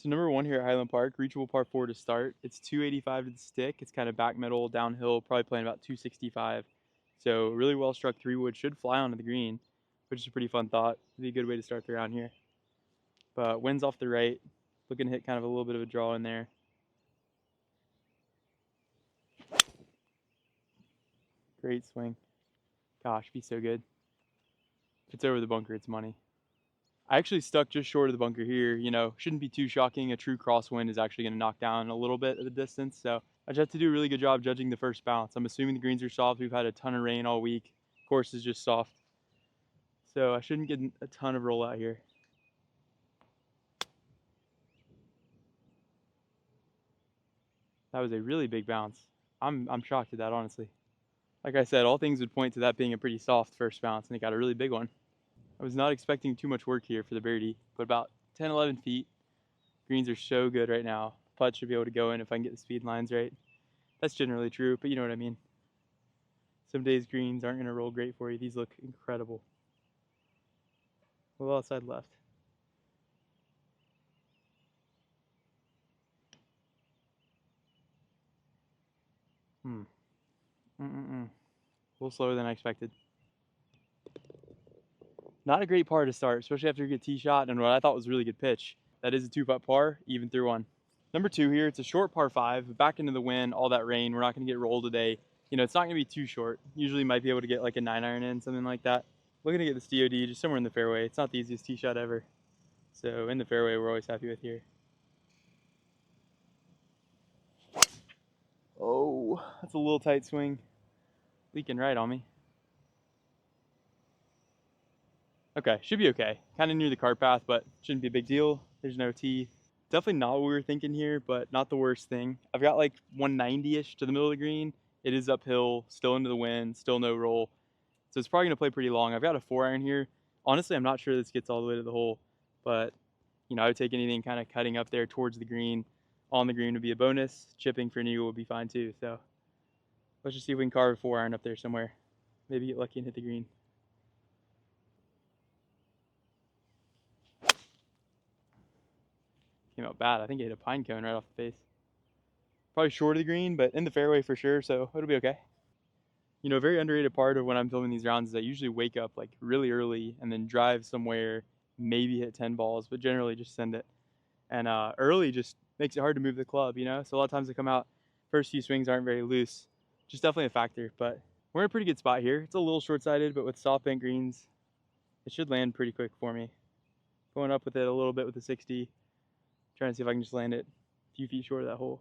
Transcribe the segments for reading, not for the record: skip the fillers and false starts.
So number one here at Highland Park, reachable par 4 to start. It's 285 to the stick. It's kind of back middle, downhill, probably playing about 265. So really well struck 3-wood, should fly onto the green, which is a pretty fun thought. It'd be a good way to start the round here. But wind's off the right, looking to hit kind of a little bit of a draw in there. Great swing. Gosh, be so good. If it's over the bunker, it's money. I actually stuck just short of the bunker here. You know, shouldn't be too shocking. A true crosswind is actually going to knock down a little bit of the distance. So I just have to do a really good job judging the first bounce. I'm assuming the greens are soft. We've had a ton of rain all week. Course is just soft. So I shouldn't get a ton of roll out here. That was a really big bounce. I'm shocked at that, honestly. Like I said, all things would point to that being a pretty soft first bounce, and it got a really big one. I was not expecting too much work here for the birdie, but about 10, 11 feet. Greens are so good right now. Putt should be able to go in if I can get the speed lines right. That's generally true, but you know what I mean. Some days greens aren't going to roll great for you. These look incredible. A little outside left. A little slower than I expected. Not a great par to start, especially after you get tee shot and what I thought was a really good pitch. That is a 2-putt par, even through one. Number 2 here, it's a short par 5, back into the wind, all that rain. We're not going to get rolled today. You know, it's not going to be too short. Usually might be able to get like a 9-iron in, something like that. Looking to get this DOD just somewhere in the fairway. It's not the easiest tee shot ever. So in the fairway, we're always happy with here. Oh, that's a little tight swing. Leaking right on me. Okay, should be okay. Kind of near the cart path, but shouldn't be a big deal. There's no tee. Definitely not what we were thinking here, but not the worst thing. I've got like 190-ish to the middle of the green. It is uphill, still into the wind, still no roll. So it's probably going to play pretty long. I've got a 4-iron here. Honestly, I'm not sure this gets all the way to the hole, but you know, I would take anything kind of cutting up there towards the green. On the green would be a bonus. Chipping for an eagle would be fine too. So let's just see if we can carve a 4-iron up there somewhere. Maybe get lucky and hit the green. Came out bad. I think it hit a pine cone right off the face. Probably short of the green, but in the fairway for sure, so it'll be okay. You know, a very underrated part of when I'm filming these rounds is I usually wake up like really early and then drive somewhere, maybe hit 10 balls, but generally just send it. And early just makes it hard to move the club, you know? So a lot of times I come out, first few swings aren't very loose. Just definitely a factor, but we're in a pretty good spot here. It's a little short-sighted, but with soft bent greens, it should land pretty quick for me. Going up with it a little bit with the 60, trying to see if I can just land it a few feet short of that hole.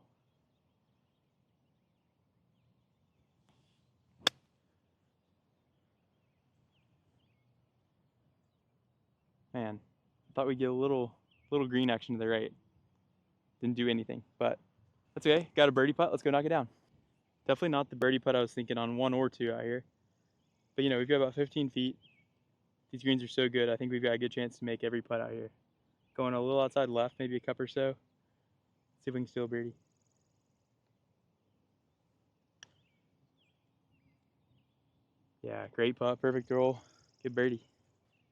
Man, I thought we'd get a little green action to the right. Didn't do anything, but that's okay. Got a birdie putt. Let's go knock it down. Definitely not the birdie putt I was thinking on 1 or 2 out here. But you know, we've got about 15 feet. These greens are so good. I think we've got a good chance to make every putt out here. Going a little outside left, maybe a cup or so. See if we can steal a birdie. Yeah, great putt, perfect roll, good birdie.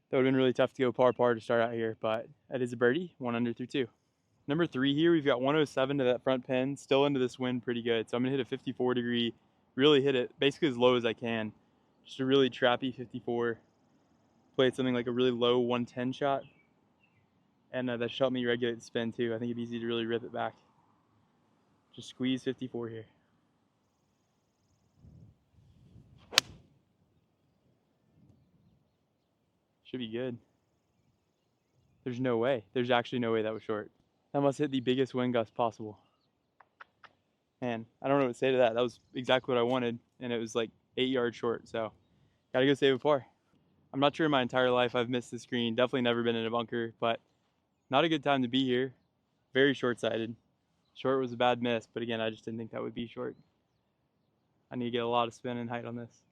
That would have been really tough to go par to start out here, but that is a birdie, 1 under through 2. Number 3 here, we've got 107 to that front pin, still into this wind pretty good. So I'm gonna hit a 54-degree, really hit it basically as low as I can. Just a really trappy 54. Played something like a really low 110 shot. And that should help me regulate the spin too. I think it'd be easy to really rip it back. Just squeeze 54 here. Should be good. There's no way. There's actually no way that was short. That must hit the biggest wind gust possible. Man, I don't know what to say to that. That was exactly what I wanted, and it was like 8 yards short, so gotta go save a par. I'm not sure in my entire life I've missed this green. Definitely never been in a bunker, but not a good time to be here. Very short-sighted. Short was a bad miss, but again, I just didn't think that would be short. I need to get a lot of spin and height on this.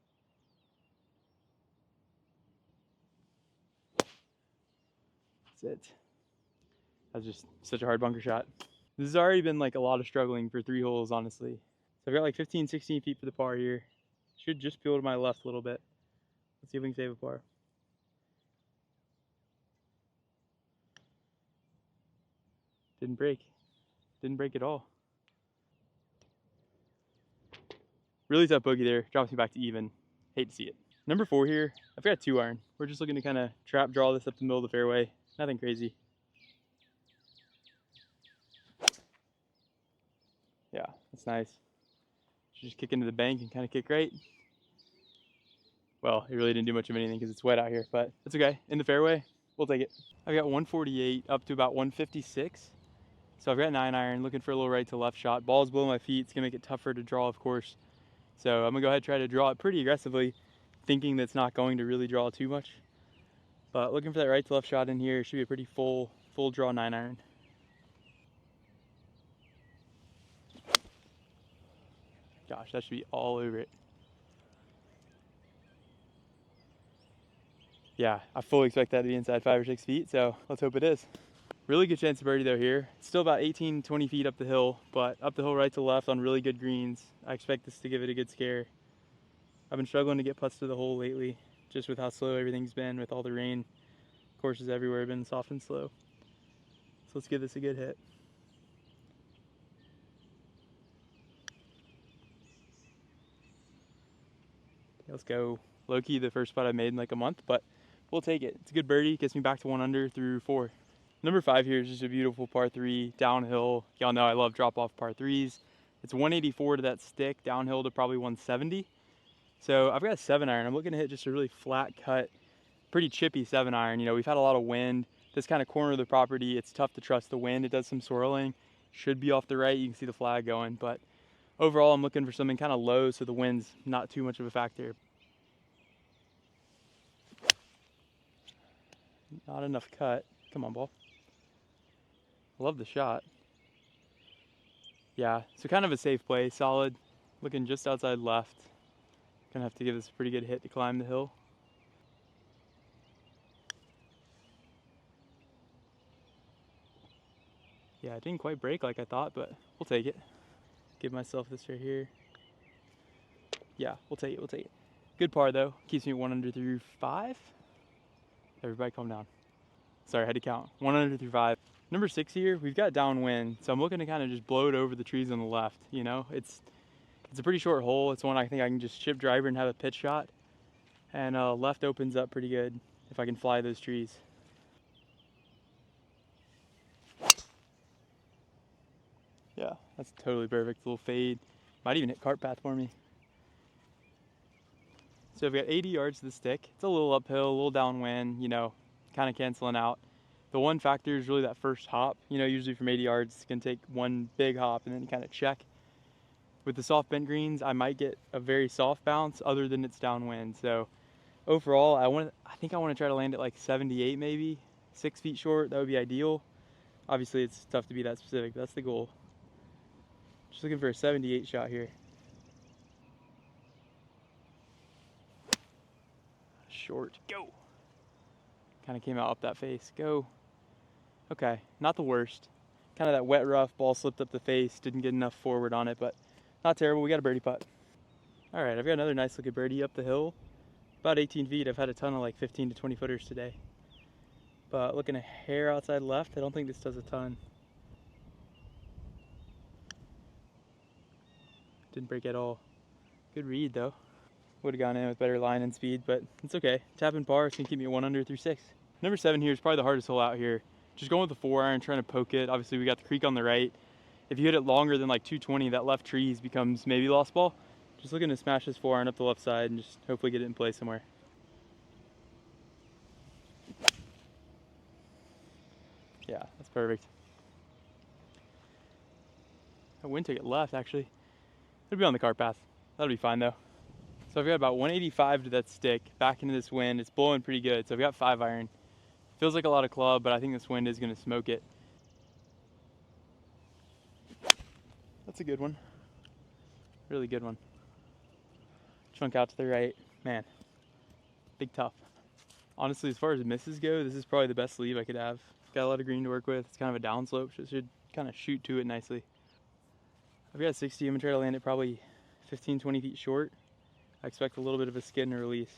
That's it. That was just such a hard bunker shot. This has already been like a lot of struggling for 3 holes, honestly. So I've got like 15, 16 feet for the par here. Should just peel to my left a little bit. Let's see if we can save a par. Didn't break. Didn't break at all. Really tough bogey there. Drops me back to even. Hate to see it. Number 4 here. I've got a 2-iron. We're just looking to kind of trap draw this up the middle of the fairway. Nothing crazy. Yeah, that's nice. Should just kick into the bank and kind of kick right. Well, it really didn't do much of anything because it's wet out here, but it's okay. In the fairway, we'll take it. I've got 148 up to about 156. So I've got 9-iron, looking for a little right to left shot. Ball's below my feet. It's gonna make it tougher to draw, of course. So I'm gonna go ahead and try to draw it pretty aggressively, thinking that's not going to really draw too much. But looking for that right to left shot in here. Should be a pretty full draw 9-iron. Gosh, that should be all over it. Yeah, I fully expect that to be inside 5 or 6 feet, so let's hope it is. Really good chance of birdie though here. It's still about 18, 20 feet up the hill, but up the hill right to left on really good greens. I expect this to give it a good scare. I've been struggling to get putts to the hole lately, just with how slow everything's been with all the rain. Courses everywhere have been soft and slow. So let's give this a good hit. Let's go. Low key, the first putt I made in like a month, but we'll take it. It's a good birdie, gets me back to 1 under through 4. Number 5 here is just a beautiful par 3 downhill. Y'all know I love drop off par 3s. It's 184 to that stick, downhill to probably 170. So I've got a 7-iron. I'm looking to hit just a really flat cut, pretty chippy 7-iron. You know, we've had a lot of wind. This kind of corner of the property, it's tough to trust the wind. It does some swirling. Should be off the right. You can see the flag going, but overall I'm looking for something kind of low so the wind's not too much of a factor. Not enough cut. Come on, ball. Love the shot. Yeah, so kind of a safe play, solid. Looking just outside left. Gonna have to give this a pretty good hit to climb the hill. Yeah, it didn't quite break like I thought, but we'll take it. Give myself this right here. Yeah, we'll take it, we'll take it. Good par though, keeps me 1 under through 5. Everybody calm down. Sorry, I had to count. 1 under through 5. Number 6 here, we've got downwind, so I'm looking to kind of just blow it over the trees on the left. You know, it's a pretty short hole. It's one I think I can just chip driver and have a pitch shot. And left opens up pretty good if I can fly those trees. Yeah, that's totally perfect. A little fade. Might even hit cart path for me. So I've got 80 yards to the stick. It's a little uphill, a little downwind, you know, kind of canceling out. The one factor is really that first hop. You know, usually from 80 yards, it's gonna take one big hop and then kind of check. With the soft bent greens, I might get a very soft bounce other than it's downwind. So overall, I think I want to try to land it like 78 maybe, 6 feet short. That would be ideal. Obviously, it's tough to be that specific. That's the goal. Just looking for a 78 shot here. Short. Go. Kind of came out up that face. Go. Okay, not the worst. Kind of that wet rough, ball slipped up the face, didn't get enough forward on it, but not terrible. We got a birdie putt. All right, I've got another nice looking birdie up the hill. About 18 feet. I've had a ton of like 15 to 20 footers today. But looking a hair outside left, I don't think this does a ton. Didn't break at all. Good read though. Would have gone in with better line and speed, but it's okay. Tapping par, it's gonna keep me 1 under through 6. Number 7 here is probably the hardest hole out here. Just going with the 4-iron, trying to poke it. Obviously we got the creek on the right. If you hit it longer than like 220, that left trees becomes maybe lost ball. Just looking to smash this 4-iron up the left side and just hopefully get it in play somewhere. Yeah, that's perfect. That wind took it left actually. It'll be on the cart path. That'll be fine though. So I've got about 185 to that stick, back into this wind. It's blowing pretty good, so I've got 5-iron. Feels like a lot of club, but I think this wind is gonna smoke it. That's a good one. Really good one. Chunk out to the right. Man, big tough. Honestly, as far as misses go, this is probably the best leave I could have. Got a lot of green to work with. It's kind of a downslope, so it should kind of shoot to it nicely. I've got 60. I'm gonna try to land it probably 15, 20 feet short. I expect a little bit of a skid and a release.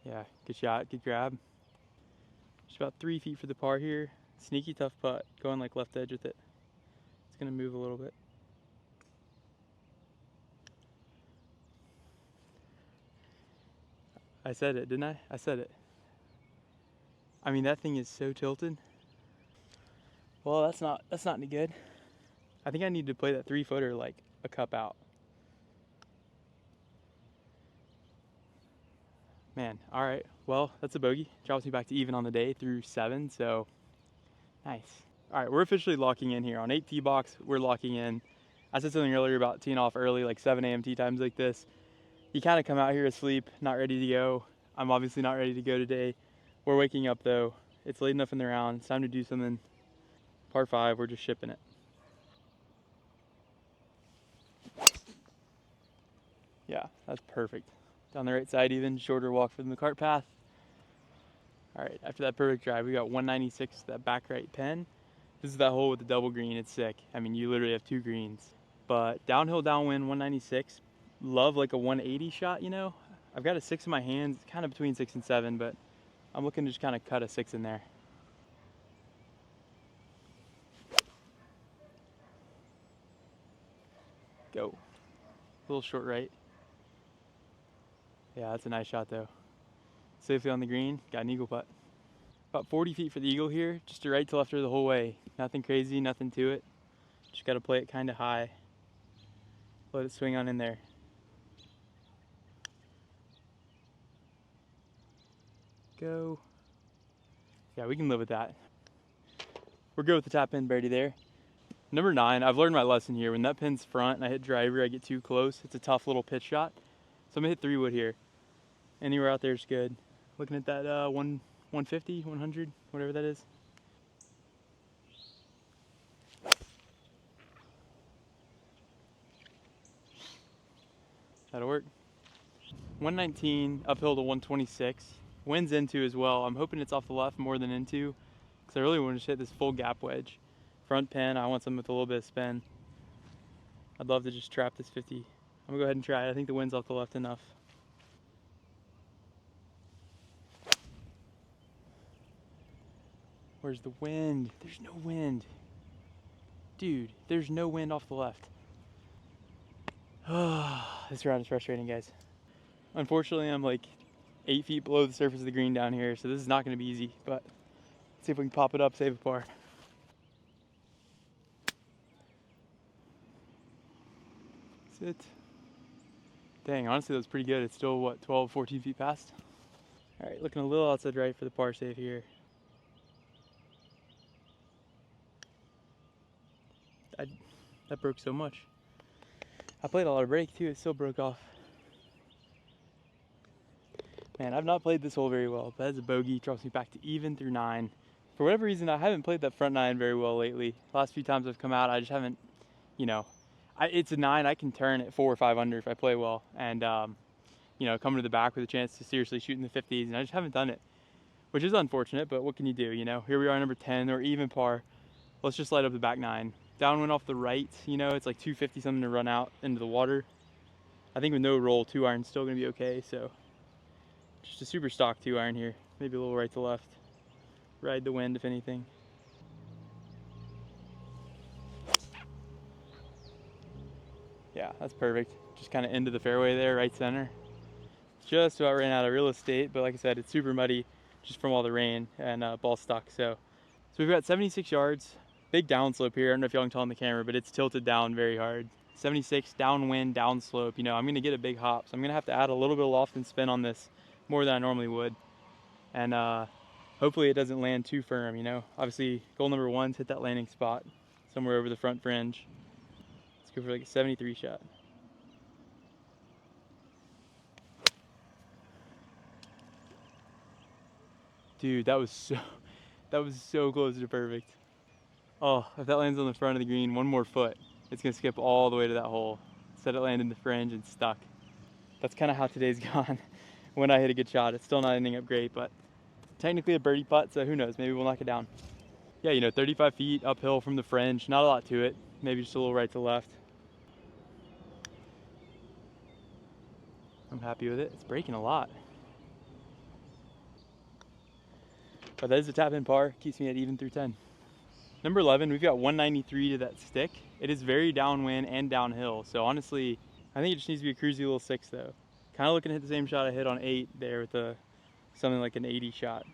Yeah, good shot, good grab. Just about 3 feet for the par here. Sneaky tough putt, going like left edge with it. It's gonna move a little bit. I said it, didn't I? I said it. I mean, that thing is so tilted. Well, that's not any good. I think I need to play that 3-footer like a cup out. Man, all right. Well, that's a bogey. Drops me back to even on the day through 7, so nice. All right, we're officially locking in here. On 8 tee box, we're locking in. I said something earlier about teeing off early, like 7 a.m. tee times like this. You kind of come out here asleep, not ready to go. I'm obviously not ready to go today. We're waking up though. It's late enough in the round. It's time to do something. Par 5, we're just shipping it. Yeah, that's perfect. Down the right side even, shorter walk from the cart path. All right, after that perfect drive, we got 196, that back right pin. This is that hole with the double green, it's sick. I mean, you literally have 2 greens. But downhill, downwind, 196. Love like a 180 shot, you know? I've got a 6 in my hands, kind of between 6 and 7, but I'm looking to just kind of cut a 6 in there. Go. A little short right. Yeah, that's a nice shot though. Safely on the green, got an eagle putt. About 40 feet for the eagle here, just a right to lefter the whole way. Nothing crazy, nothing to it. Just got to play it kind of high. Let it swing on in there. Go. Yeah, we can live with that. We're good with the top pin birdie there. Number 9, I've learned my lesson here. When that pin's front and I hit driver, I get too close. It's a tough little pitch shot. So I'm gonna hit 3-wood here. Anywhere out there is good. Looking at that 150, 100, whatever that is. That'll work. 119 uphill to 126. Wind's into as well. I'm hoping it's off the left more than into, because I really want to just hit this full gap wedge. Front pin, I want something with a little bit of spin. I'd love to just trap this 50. I'm gonna go ahead and try it. I think the wind's off the left enough. Where's the wind? There's no wind. Dude, there's no wind off the left. This round is frustrating, guys. Unfortunately, I'm like 8 feet below the surface of the green down here, so this is not going to be easy, but let's see if we can pop it up, save a par. Sit. Dang, honestly, that was pretty good. It's still, what, 12, 14 feet past? All right, looking a little outside right for the par save here. That broke so much. I played a lot of break, too. It still broke off. Man, I've not played this hole very well. That is a bogey. Drops me back to even through 9. For whatever reason, I haven't played that front 9 very well lately. The last few times I've come out, I just haven't, you know, it's a 9. I can turn at 4 or 5 under if I play well. And, you know, coming to the back with a chance to seriously shoot in the 50s. And I just haven't done it, which is unfortunate, but what can you do, you know? Here we are, number 10, or even par. Let's just light up the back 9. Downwind off the right, you know, it's like 250 something to run out into the water. I think with no roll, 2-iron's still going to be okay, so just a super stock 2-iron here. Maybe a little right to left. Ride the wind, if anything. Yeah, that's perfect. Just kind of into the fairway there, right center. Just about ran out of real estate, but like I said, it's super muddy just from all the rain and ball stuck. So we've got 76 yards. Big downslope here. I don't know if y'all can tell on the camera, but it's tilted down very hard. 76 downwind, downslope. You know, I'm gonna get a big hop, so I'm gonna have to add a little bit of loft and spin on this, more than I normally would. And hopefully it doesn't land too firm, you know. Obviously, goal number 1 is hit that landing spot somewhere over the front fringe. Let's go for like a 73 shot. Dude, that was so close to perfect. Oh, if that lands on the front of the green 1 more foot, it's gonna skip all the way to that hole. Instead it landed in the fringe and stuck. That's kind of how today's gone. When I hit a good shot, it's still not ending up great, but technically a birdie putt, so who knows, maybe we'll knock it down. Yeah, you know, 35 feet uphill from the fringe, not a lot to it. Maybe just a little right to left. I'm happy with it. It's breaking a lot. But that is a tap in par, keeps me at even through 10. Number 11, we've got 193 to that stick. It is very downwind and downhill, so honestly, I think it just needs to be a cruisy little 6 though. Kind of looking to hit the same shot I hit on 8 there with something like an 80 shot.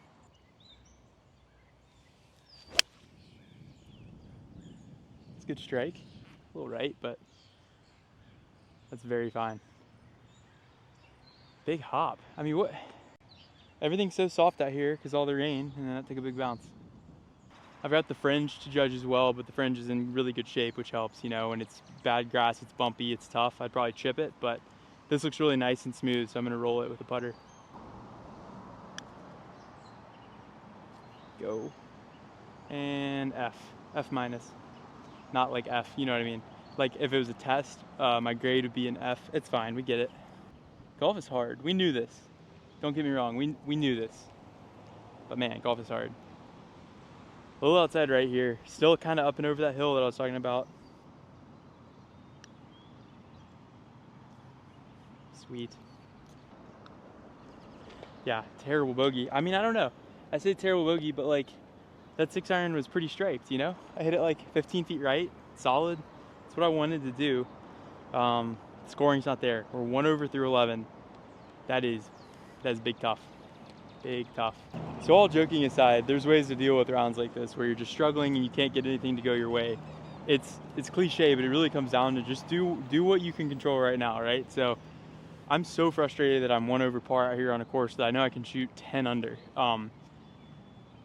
It's a good strike, a little right, but that's very fine. Big hop. I mean, what? Everything's so soft out here because all the rain, and then that took a big bounce. I've got the fringe to judge as well, but the fringe is in really good shape, which helps, you know, and it's bad grass, it's bumpy, it's tough. I'd probably chip it, but this looks really nice and smooth, so I'm gonna roll it with a putter. Go. And F minus. Not like F, you know what I mean? Like if it was a test, my grade would be an F. It's fine, we get it. Golf is hard, we knew this. Don't get me wrong, we knew this. But man, golf is hard. A little outside right here, still kind of up and over that hill that I was talking about. Sweet. Yeah, terrible bogey. I mean, I don't know. I say terrible bogey, but like that 6-iron was pretty striped, you know? I hit it like 15 feet right, solid. That's what I wanted to do. Scoring's not there. We're 1 over through 11. That is big tough. Big tough. So all joking aside, there's ways to deal with rounds like this where you're just struggling and you can't get anything to go your way. It's cliche, but it really comes down to just do what you can control right now, right? So I'm so frustrated that I'm 1 over par out here on a course that I know I can shoot 10 under.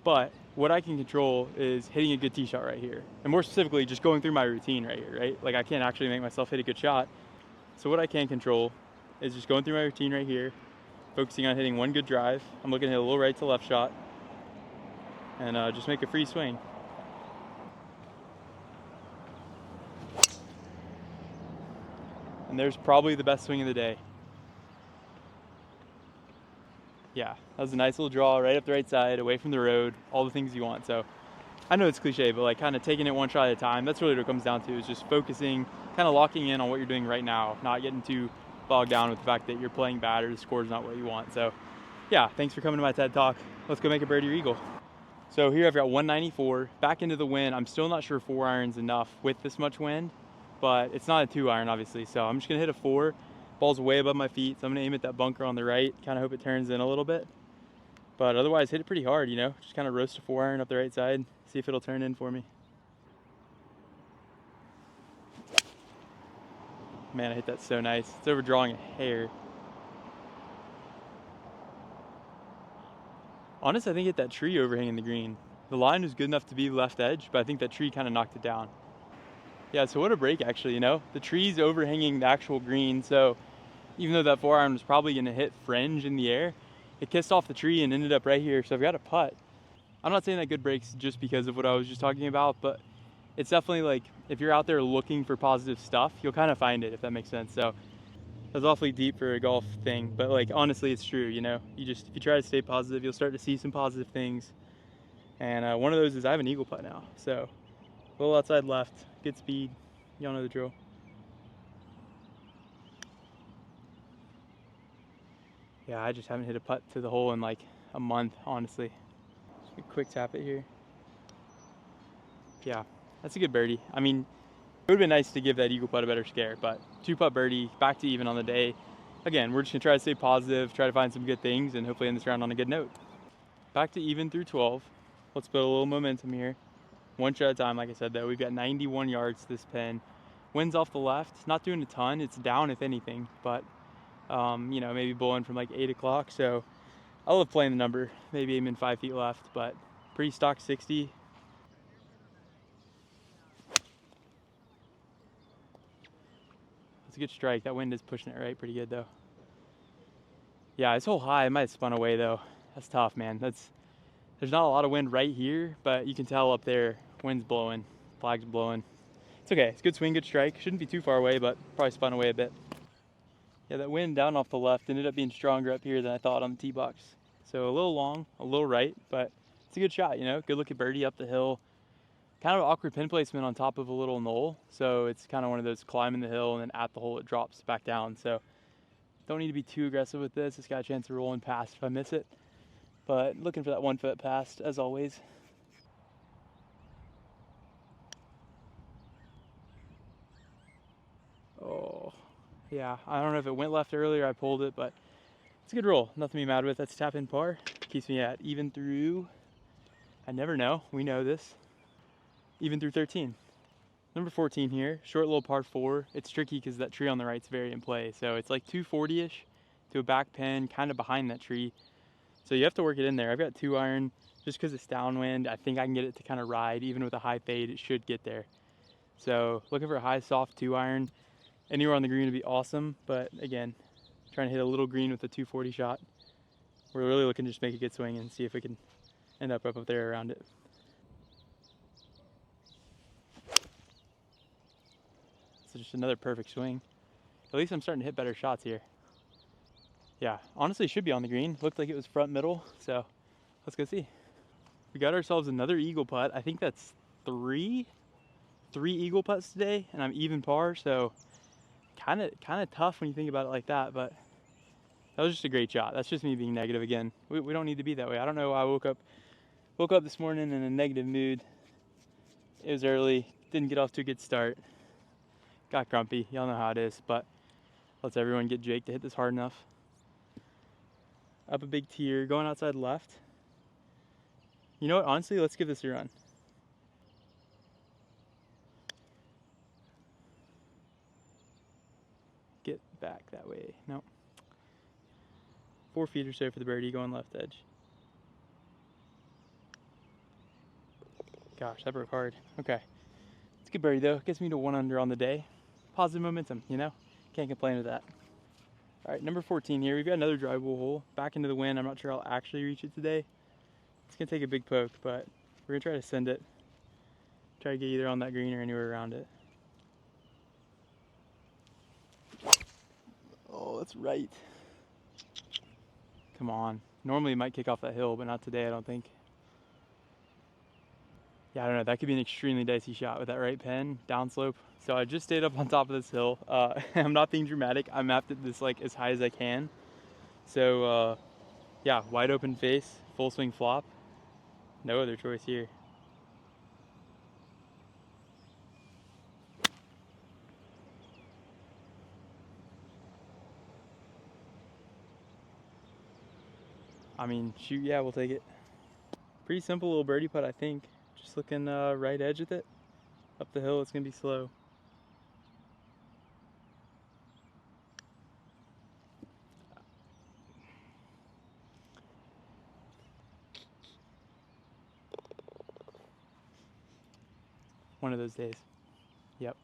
But what I can control is hitting a good tee shot right here. And more specifically, just going through my routine right here, right? Like I can't actually make myself hit a good shot. So what I can control is just going through my routine right here, focusing on hitting one good drive. I'm looking to hit a little right to left shot and just make a free swing. And there's probably the best swing of the day. Yeah, that was a nice little draw right up the right side, away from the road, all the things you want. So I know it's cliche, but like kind of taking it one shot at a time, that's really what it comes down to, is just focusing, kind of locking in on what you're doing right now, not getting too bogged down with the fact that you're playing bad or the score's not what you want. So yeah, thanks for coming to my TED Talk. Let's go make a birdie or eagle. So here I've got 194, back into the wind. I'm still not sure 4-iron's enough with this much wind, but it's not a 2-iron obviously. So I'm just gonna hit a 4. Ball's way above my feet, so I'm gonna aim at that bunker on the right, kind of hope it turns in a little bit. But otherwise, hit it pretty hard, you know? Just kind of roast a 4-iron up the right side, see if it'll turn in for me. Man, I hit that so nice. It's overdrawing a hair. Honestly, I think I hit that tree overhanging the green. The line was good enough to be left edge, but I think that tree kind of knocked it down. Yeah, so what a break actually, you know? The tree's overhanging the actual green, so even though that 4-iron was probably gonna hit fringe in the air, it kissed off the tree and ended up right here, so I've got a putt. I'm not saying that good breaks just because of what I was just talking about, but it's definitely like, if you're out there looking for positive stuff, you'll kind of find it, if that makes sense. So that was awfully deep for a golf thing, but like honestly, it's true, you know? If you try to stay positive, you'll start to see some positive things. And one of those is I have an eagle putt now, so a little outside left, good speed, y'all know the drill. Yeah, I just haven't hit a putt to the hole in like a month, honestly. Just a quick tap it here. Yeah, that's a good birdie. I mean, it would have been nice to give that eagle putt a better scare, but 2-putt birdie, back to even on the day. Again, we're just gonna try to stay positive, try to find some good things, and hopefully end this round on a good note. Back to even through 12. Let's build a little momentum here. One shot at a time, like I said though. We've got 91 yards to this pin. Wind's off the left, not doing a ton. It's down if anything, but you know, maybe blowing from like 8 o'clock. So I love playing the number, maybe aiming 5 feet left, but pretty stock 60. That's a good strike. That wind is pushing it right pretty good though. Yeah, this whole high, I might have spun away though. That's tough, man. There's not a lot of wind right here, but you can tell up there, wind's blowing, flag's blowing. It's okay, it's good swing, good strike. Shouldn't be too far away, but probably spun away a bit. Yeah, that wind down off the left ended up being stronger up here than I thought on the tee box. So a little long, a little right, but it's a good shot, you know? Good looking birdie up the hill. Kind of awkward pin placement on top of a little knoll. So it's kind of one of those climbing the hill and then at the hole it drops back down. So don't need to be too aggressive with this. It's got a chance of rolling past if I miss it. but looking for that 1 foot past as always. Oh, yeah, I don't know if it went left earlier, I pulled it, but it's a good roll. Nothing to be mad with. That's tap in par. Keeps me at even through, I never know, we know this, even through 13. Number 14 here, short little par 4. It's tricky because that tree on the right's very in play. So it's like 240-ish to a back pin, kind of behind that tree. So you have to work it in there. I've got 2-iron, just because it's downwind. I think I can get it to kind of ride. Even with a high fade, it should get there. So looking for a high, soft 2-iron. Anywhere on the green would be awesome. But again, trying to hit a little green with a 240 shot. We're really looking to just make a good swing and see if we can end up there around it. So just another perfect swing. At least I'm starting to hit better shots here. Yeah, honestly should be on the green. Looked like it was front middle, so let's go see. We got ourselves another eagle putt. I think that's three eagle putts today, and I'm even par, so kind of tough when you think about it like that, but that was just a great shot. That's just me being negative again. We don't need to be that way. I don't know why I woke up this morning in a negative mood. It was early, didn't get off to a good start. Got grumpy, y'all know how it is, but let's everyone get Jake to hit this hard enough. Up a big tier, going outside left. You know what, honestly, let's give this a run. Get back that way, nope. 4 feet or so for the birdie, going left edge. Gosh, that broke hard. Okay, it's a good birdie though. Gets me to 1 under on the day. Positive momentum, you know? Can't complain with that. All right, number 14 here. We've got another drivable hole. Back into the wind. I'm not sure I'll actually reach it today. It's gonna take a big poke, but we're gonna try to send it. Try to get either on that green or anywhere around it. Oh, that's right. Come on. Normally it might kick off that hill, but not today, I don't think. Yeah, I don't know. That could be an extremely dicey shot with that right pin, downslope. So I just stayed up on top of this hill. I'm not being dramatic. I mapped it this like as high as I can. So yeah, wide open face, full swing flop. No other choice here. I mean, shoot, yeah, we'll take it. Pretty simple little birdie putt, I think. Just looking right edge with it. Up the hill, it's gonna be slow. One of those days. Yep.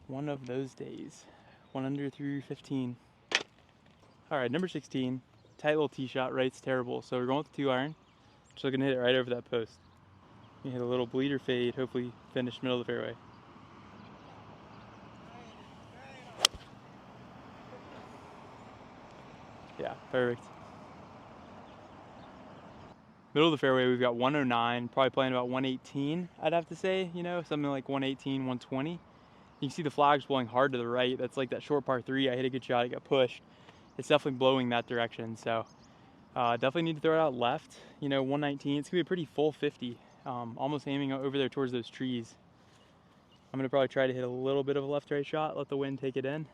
One of those days. 1 under through 15. All right, number 16. Tight little tee shot, right's terrible. So we're going with the 2-iron. Just looking to hit it right over that post. You hit a little bleeder fade, hopefully finish middle of the fairway. Yeah, perfect. Middle of the fairway, we've got 109, probably playing about 118, I'd have to say, you know, something like 118, 120. You can see the flag's blowing hard to the right. That's like that short par 3. I hit a good shot, it got pushed. It's definitely blowing that direction, so definitely need to throw it out left. You know, 119, it's gonna be a pretty full 50, almost aiming over there towards those trees. I'm gonna probably try to hit a little bit of a left-right shot, let the wind take it in.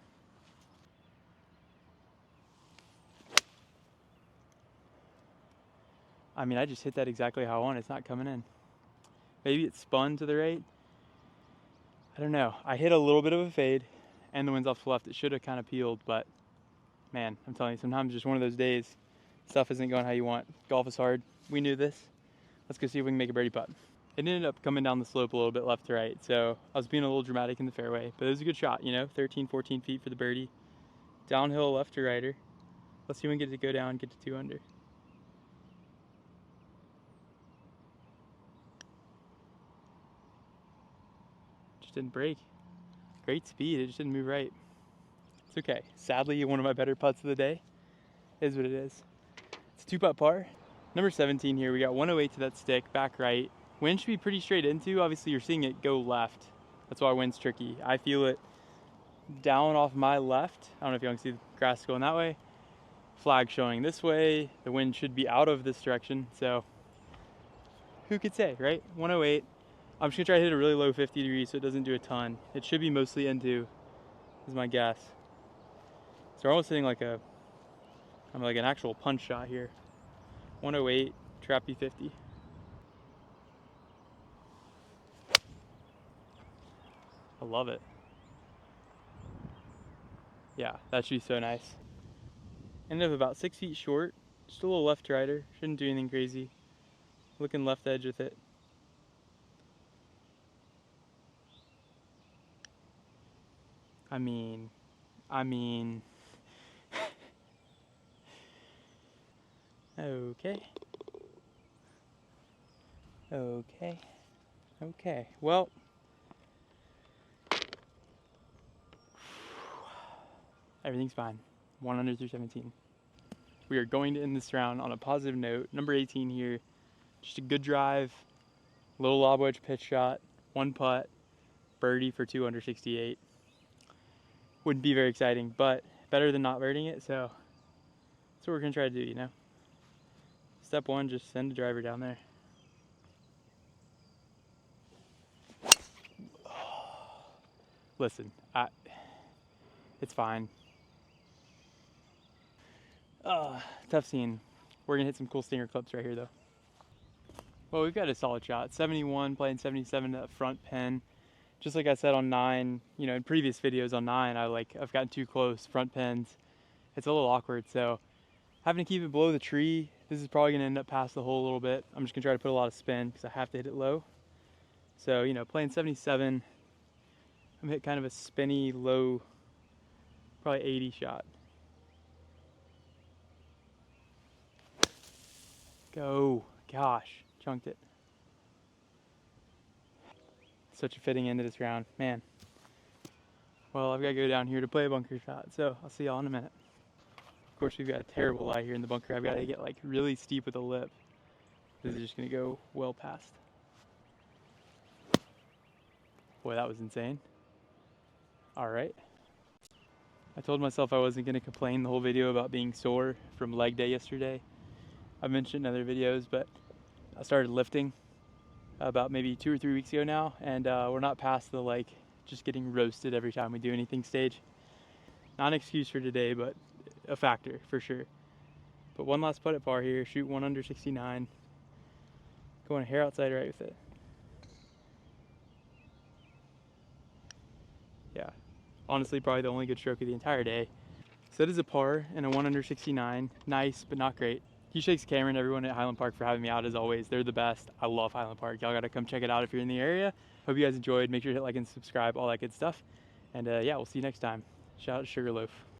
I mean, I just hit that exactly how I want. It's not coming in. Maybe it spun to the right. I don't know. I hit a little bit of a fade and the wind's off to the left. It should have kind of peeled, but man, I'm telling you, sometimes just one of those days, stuff isn't going how you want. Golf is hard. We knew this. Let's go see if we can make a birdie putt. It ended up coming down the slope a little bit left to right, so I was being a little dramatic in the fairway, but it was a good shot, you know, 13, 14 feet for the birdie. Downhill left to righter. Let's see if we can get it to go down, get to 2 under. Just didn't break. Great speed, it just didn't move right. It's okay. Sadly, one of my better putts of the day. Is what it is. It's a 2-putt par. Number 17 here, we got 108 to that stick, back right. Wind should be pretty straight into. Obviously, you're seeing it go left. That's why wind's tricky. I feel it down off my left. I don't know if you can see the grass going that way. flag showing this way. The wind should be out of this direction, so who could say, right? 108. I'm just gonna try to hit a really low 50 degrees so it doesn't do a ton. It should be mostly into, is my guess. So we're almost hitting like a, like an actual punch shot here. 108, trappy 50. I love it. Yeah, that should be so nice. Ended up about 6 feet short. Just a little left rider. Shouldn't do anything crazy. Looking left edge with it. I mean. Okay. Okay. Well. Everything's fine. 1 under through 17. We are going to end this round on a positive note. Number 18 here. Just a good drive. Little lob wedge pitch shot. 1 putt. Birdie for 2 under 68. Wouldn't be very exciting, but better than not birding it, so that's what we're going to try to do, you know? Step 1, just send the driver down there. Listen, it's fine. Tough scene. We're going to hit some cool stinger clips right here, though. Well, we've got a solid shot. 71, playing 77 to the front pin. Just like I said on 9, you know, in previous videos on 9, I've gotten too close, front pins. It's a little awkward, so having to keep it below the tree. This is probably going to end up past the hole a little bit. I'm just going to try to put a lot of spin because I have to hit it low. So, you know, playing 77, I'm hit kind of a spinny, low, probably 80 shot. Go. Gosh, chunked it. Such a fitting end to this round, man. Well, I've got to go down here to play a bunker shot, so I'll see y'all in a minute. Of course, we've got a terrible lie here in the bunker. I've got to get like really steep with the lip. This is just going to go well past. Boy, that was insane. All right. I told myself I wasn't going to complain the whole video about being sore from leg day yesterday. I've mentioned in other videos, but I started lifting about maybe 2 or 3 weeks ago now, and we're not past the like just getting roasted every time we do anything stage. Not an excuse for today, but a factor for sure. But one last putt at par here, shoot 1 under 69. Going hair outside right with it. Yeah, honestly probably the only good stroke of the entire day. So it is a par and a 1 under 69. Nice, but not great. Huge thanks to Cameron, everyone at Highland Park for having me out as always. They're the best. I love Highland Park. Y'all gotta come check it out if you're in the area. Hope you guys enjoyed. Make sure to hit like and subscribe, all that good stuff. And yeah, we'll see you next time. Shout out to Sugarloaf.